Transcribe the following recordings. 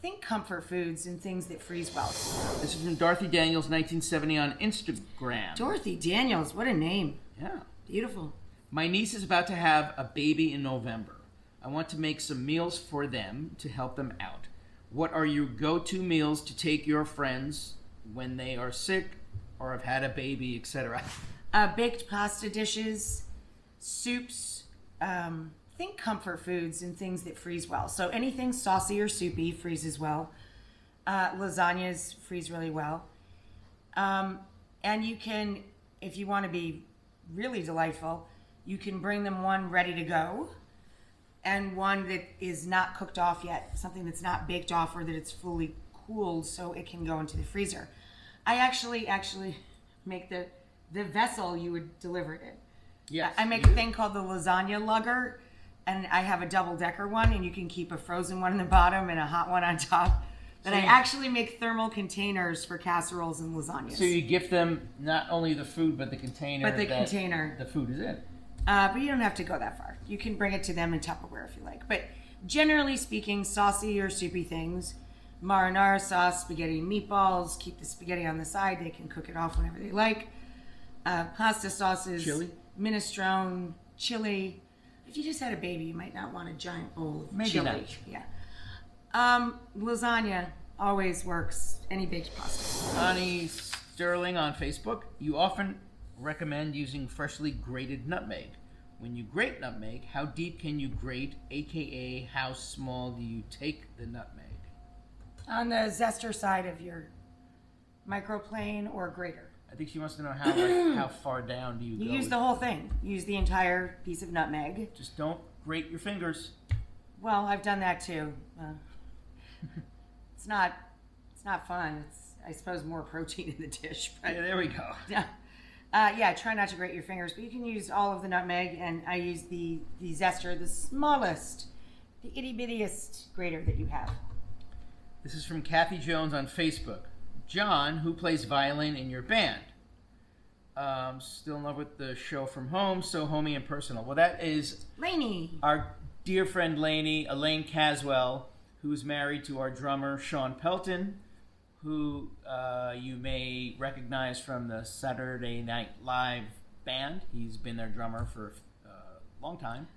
think comfort foods and things that freeze well. This is from Dorothy Daniels, 1970 on Instagram. Dorothy Daniels, what a name. Yeah. Beautiful. My niece is about to have a baby in November. I want to make some meals for them to help them out. What are your go-to meals to take your friends when they are sick or have had a baby, etc.? Baked pasta dishes, soups, think comfort foods and things that freeze well. So anything saucy or soupy freezes well. Lasagnas freeze really well. And you can, if you want to be really delightful, you can bring them one ready to go and one that is not cooked off yet, something that's not baked off or that it's fully cooled so it can go into the freezer. I actually make the vessel you would deliver it in. Yes. I make a thing called the lasagna lugger, and I have a double-decker one, and you can keep a frozen one in the bottom and a hot one on top. But I actually make thermal containers for casseroles and lasagnas. So you gift them not only the food, but the container the food is in. But you don't have to go that far. You can bring it to them in Tupperware if you like. But generally speaking, saucy or soupy things, marinara sauce, spaghetti and meatballs, keep the spaghetti on the side. They can cook it off whenever they like. Pasta sauces, chili, minestrone, chili. If you just had a baby, you might not want a giant bowl of chili. Not. Yeah. Lasagna always works. Any baked pasta. Connie Sterling on Facebook. You often recommend using freshly grated nutmeg. When you grate nutmeg, how deep can you grate, aka how small do you take the nutmeg? On the zester side of your microplane or grater. I think she wants to know how far down do you go? You use the whole thing. Use the entire piece of nutmeg. Just don't grate your fingers. Well, I've done that too. It's not fun. It's, I suppose, more protein in the dish. But yeah, there we go. Yeah, try not to grate your fingers, but you can use all of the nutmeg, and I use the zester, the smallest, the itty-bittiest grater that you have. This is from Kathy Jones on Facebook. John, who plays violin in your band? Still in love with the show from home, so homey and personal. Well, that is Lainey. Our dear friend Lainey, Elaine Caswell, who is married to our drummer, Sean Pelton, who you may recognize from the Saturday Night Live band. He's been their drummer for a long time.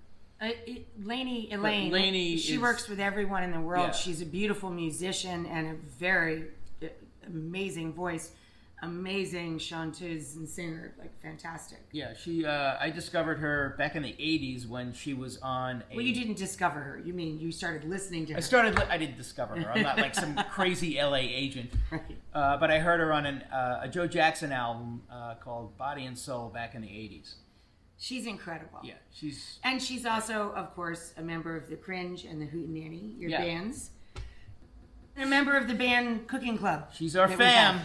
Elaine, she works with everyone in the world. Yeah. She's a beautiful musician and a very amazing voice, amazing chanteuse and singer, like fantastic. Yeah, I discovered her back in the 80s when she was on Well, you didn't discover her. You mean you started listening to her. I didn't discover her. I'm not like some crazy LA agent. Right. But I heard her on a Joe Jackson album called Body and Soul back in the 80s. She's incredible. Yeah, she's also, of course, a member of the Cringe and the Hootenanny, your bands. And a member of the band Cooking Club. She's our fam.